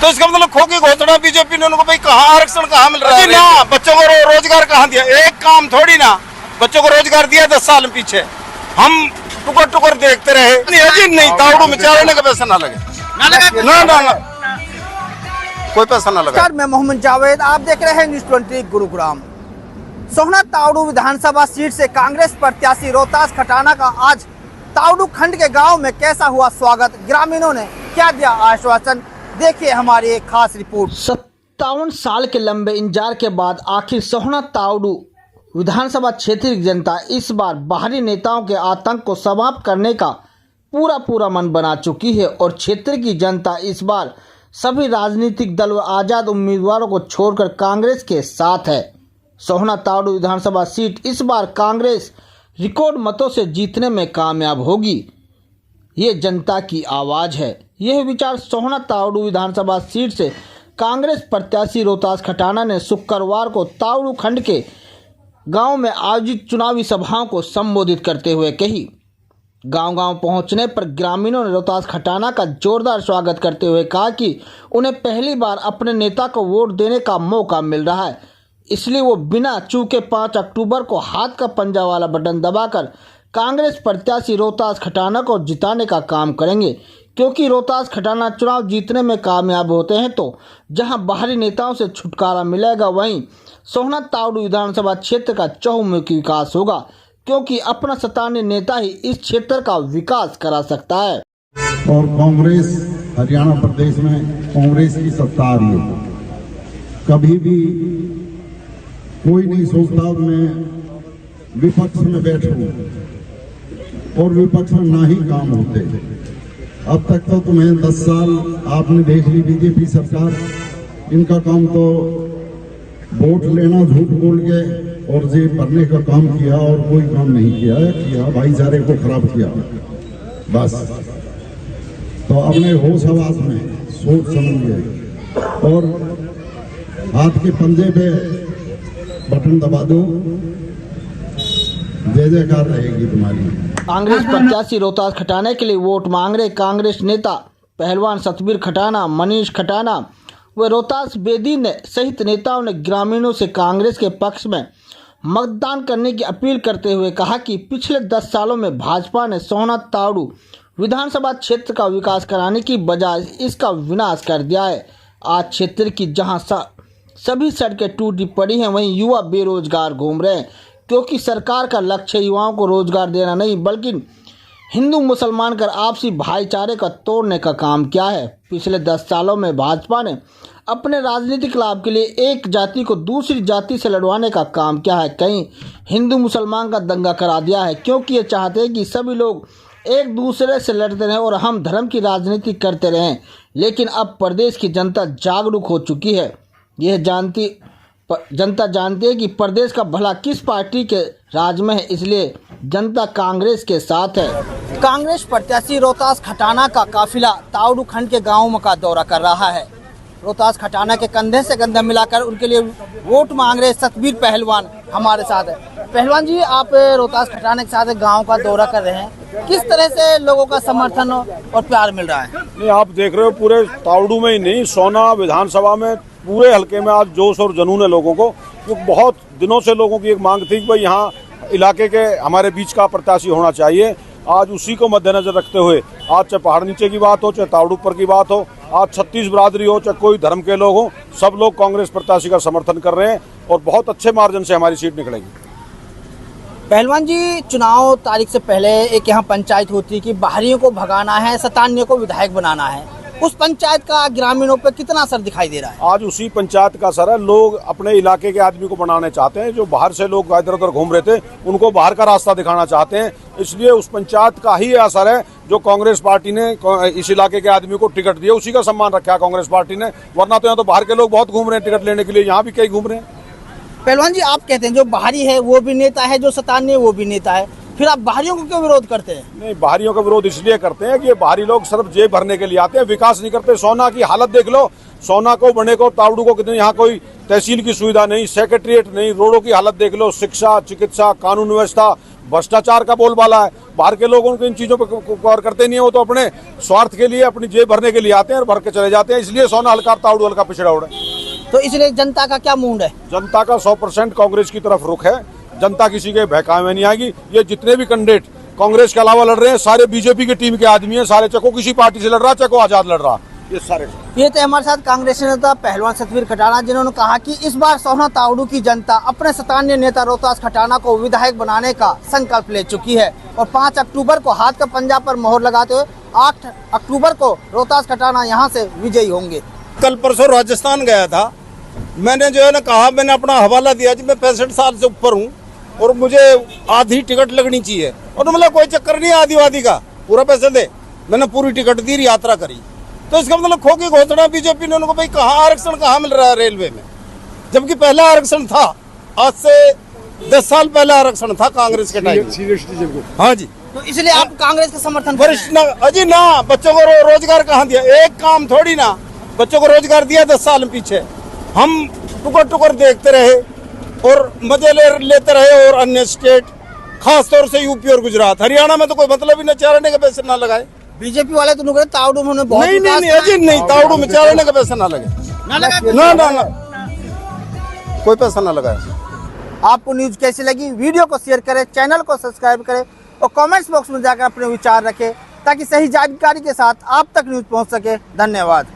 तो इसका मतलब खो की घोषणा बीजेपी ने उनको भाई कहाँ आरक्षण कहाँ मिल रहा है ना, बच्चों को रोजगार कहाँ दिया, एक काम थोड़ी ना बच्चों को रोजगार दिया 10 साल पीछे, हम टुकर टुकर देखते रहे। नहीं तावड़ू में चावने का पैसा ना लगे, ना कोई पैसा ना लगा। मैं मोहम्मद जावेद, आप देख रहे हैं न्यूज़ 20 गुरुग्राम। सोहना तावड़ू विधानसभा सीट से कांग्रेस प्रत्याशी रोहतास खटाना का आज तावड़ू खंड के गांव में कैसा हुआ स्वागत, ग्रामीणों ने क्या दिया आश्वासन, देखिए हमारी एक खास रिपोर्ट। 57 साल के लंबे इंतजार के बाद आखिर सोहना तावड़ू विधानसभा क्षेत्र की जनता इस बार बाहरी नेताओं के आतंक को समाप्त करने का पूरा मन बना चुकी है और क्षेत्र की जनता इस बार सभी राजनीतिक दल व आजाद उम्मीदवारों को छोड़कर कांग्रेस के साथ है। सोहना तावड़ू विधानसभा सीट इस बार कांग्रेस रिकॉर्ड मतों से जीतने में कामयाब होगी, ये जनता की आवाज़ है। यह विचार सोहना तावड़ू विधानसभा सीट से कांग्रेस प्रत्याशी रोहतास खटाना ने शुक्रवार को तावड़ू खंड के गांव में आयोजित चुनावी सभाओं को संबोधित करते हुए कही। गांव-गांव पहुंचने पर ग्रामीणों ने रोहतास खटाना का जोरदार स्वागत करते हुए कहा कि उन्हें पहली बार अपने नेता को वोट देने का मौका मिल रहा है, इसलिए वो बिना चूके 5 अक्टूबर को हाथ का पंजा वाला बटन दबाकर कांग्रेस प्रत्याशी रोहतास खटाना को जिताने का काम करेंगे, क्योंकि रोहतास खटाना चुनाव जीतने में कामयाब होते हैं तो जहां बाहरी नेताओं से छुटकारा मिलेगा, वहीं सोहना तावड़ू विधानसभा क्षेत्र का चहुमुखी विकास होगा, क्योंकि अपना स्थानीय नेता ही इस क्षेत्र का विकास करा सकता है। और कांग्रेस हरियाणा प्रदेश में कांग्रेस की सत्ता आ रही है, कभी भी कोई नहीं सोचता मैं विपक्ष में बैठूं और विपक्ष में ना ही काम होते। अब तक तो तुम्हें 10 साल आपने देख ली बीजेपी सरकार, इनका काम तो वोट लेना, झूठ बोल के और जेब भरने का काम किया और कोई काम नहीं किया भाईचारे को खराब किया बस। तो अपने होश हवास में सोच समझिए और हाथ के पंजे पे बटन दबा दो, जय जयकार रहेगी तुम्हारी। कांग्रेस प्रत्याशी रोहतास खटाने के लिए वोट मांग रहे कांग्रेस नेता पहलवान सतबीर खटाना, मनीष खटाना व रोहतास बेदी ने सहित नेताओं ने ग्रामीणों से कांग्रेस के पक्ष में मतदान करने की अपील करते हुए कहा कि पिछले 10 सालों में भाजपा ने सोहना तावड़ू विधानसभा क्षेत्र का विकास कराने की बजाय इसका विनाश कर दिया है। आज क्षेत्र की जहां सभी सड़कें टूटी पड़ी हैं, वहीं युवा बेरोजगार घूम रहे हैं, क्योंकि सरकार का लक्ष्य युवाओं को रोजगार देना नहीं बल्कि हिंदू मुसलमान कर आपसी भाईचारे का तोड़ने का काम किया है। पिछले 10 सालों में भाजपा ने अपने राजनीतिक लाभ के लिए एक जाति को दूसरी जाति से लड़वाने का काम किया है, कहीं हिंदू मुसलमान का दंगा करा दिया है, क्योंकि ये चाहते हैं कि सभी लोग एक दूसरे से लड़ते रहें और हम धर्म की राजनीति करते रहें। लेकिन अब प्रदेश की जनता जागरूक हो चुकी है, यह जनता जानती है कि प्रदेश का भला किस पार्टी के राज में है, इसलिए जनता कांग्रेस के साथ है। कांग्रेस प्रत्याशी रोहतास खटाना का काफिला तावड़ू खंड के गाँव का दौरा कर रहा है। रोहतास खटाना के कंधे से कंधा मिलाकर उनके लिए वोट मांग रहे सतबीर पहलवान हमारे साथ है। पहलवान जी, आप रोहतास खटाना के साथ गांव का दौरा कर रहे हैं, किस तरह से लोगों का समर्थन और प्यार मिल रहा है? नहीं, आप देख रहे हो पूरे तावड़ू में ही नहीं, सोहना विधानसभा में पूरे हल्के में आज जोश और जुनून है लोगों को। बहुत दिनों से लोगों की एक मांग थी कि भाई यहाँ इलाके के हमारे बीच का प्रत्याशी होना चाहिए। आज उसी को मद्देनजर रखते हुए आज चाहे पहाड़ नीचे की बात हो, चाहे तावड़ू पर की बात हो, आज 36 बिरादरी हो, चाहे कोई धर्म के लोग हो, सब लोग कांग्रेस प्रत्याशी का समर्थन कर रहे हैं और बहुत अच्छे मार्जिन से हमारी सीट निकलेगी। पहलवान जी, चुनाव तारीख से पहले एक यहाँ पंचायत होती है कि बाहरियों को भगाना है, सतान्य को विधायक बनाना है, उस पंचायत का ग्रामीणों पर कितना असर दिखाई दे रहा है? आज उसी पंचायत का असर है। लोग अपने इलाके के आदमी को बनाने चाहते हैं, जो बाहर से लोग इधर उधर घूम रहे थे उनको बाहर का रास्ता दिखाना चाहते हैं, इसलिए उस पंचायत का ही असर है जो कांग्रेस पार्टी ने इस इलाके के आदमी को टिकट दिया, उसी का सम्मान रखा है कांग्रेस पार्टी ने। वरना तो यहाँ तो बाहर के लोग बहुत घूम रहे हैं टिकट लेने के लिए, यहाँ भी कई घूम रहे हैं। पहलवान जी, आप कहते हैं जो बाहरी है वो भी नेता है, जो सतान्य वो भी नेता है, फिर आप बाहरियों को क्यों विरोध करते हैं? नहीं, बाहरियों का विरोध इसलिए करते हैं कि ये बाहरी लोग सिर्फ जेब भरने के लिए आते हैं, विकास नहीं करते। सोहना की हालत देख लो, सोहना को, बने को, तावड़ू को कितनी, यहाँ कोई तहसील की सुविधा नहीं, सेक्रेटरीट नहीं, रोडों की हालत देख लो, शिक्षा, चिकित्सा, कानून व्यवस्था, भ्रष्टाचार का बोलबाला है। बाहर के लोग उनको इन चीजों पर गौर करते नहीं है। वो तो अपने स्वार्थ के लिए, अपनी जेब भरने के लिए आते हैं और भर के चले जाते हैं। इसलिए सोना हल्का, तावड़ू हल्का पिछड़ा उड़ा है। तो इसलिए जनता का क्या मूड है? जनता का 100% कांग्रेस की तरफ रुख है। जनता किसी के बहकावे में नहीं आएगी। ये जितने भी कैंडिडेट कांग्रेस के अलावा लड़ रहे हैं, सारे बीजेपी की टीम के आदमी हैं। सारे चको किसी पार्टी से लड़ रहा, चको आजाद लड़ रहा, ये सारे। ये थे हमारे साथ कांग्रेस नेता पहलवान सतवीर खटाना, जिन्होंने कहा कि इस बार सोहना तावड़ू की जनता अपने स्थानीय नेता रोहतास खटाना को विधायक बनाने का संकल्प ले चुकी है और 5 अक्टूबर को हाथ का पंजा पर मोहर लगाते हुए 8 अक्टूबर को रोहतास खटाना यहाँ से विजयी होंगे। कल परसों राजस्थान गया था, मैंने जो है ना कहा, मैंने अपना हवाला दिया जी मैं 65 साल से ऊपर हूँ और मुझे आधी टिकट लगनी चाहिए। और मतलब कोई चक्कर नहीं आदिवादी का, पूरा पैसे दे। मैंने पूरी टिकट दी, यात्रा करी। तो इसका मतलब खो की घोषणा बीजेपी ने उनको, भाई कहाँ आरक्षण कहाँ मिल रहा है रेलवे में, जबकि पहला आरक्षण था, आज से 10 साल पहले आरक्षण था कांग्रेस के टाइम। हाँ जी, तो इसलिए आप कांग्रेस का समर्थन वरिष्ठ ना अजी ना, बच्चों को रोजगार कहाँ दिया? एक काम थोड़ी ना, बच्चों को रोजगार दिया 10 साल पीछे। हम टुकर टुकर देखते रहे और मजे लेते रहे। और अन्य स्टेट, खास तौर से यूपी और गुजरात, हरियाणा में तो कोई मतलब ही न, चारने के पैसे ना लगाए। बीजेपी वाले तो नुकरे तावड़ू में बहुत नहीं अजी नहीं, तावड़ू में चारने का पैसा ना लगे, ना कोई पैसा ना लगाया। आपको न्यूज कैसी लगी? वीडियो को शेयर करें, चैनल को सब्सक्राइब करें और कमेंट्स बॉक्स में जाकर अपने विचार रखें ताकि सही जानकारी के साथ आप तक न्यूज पहुंच सके। धन्यवाद।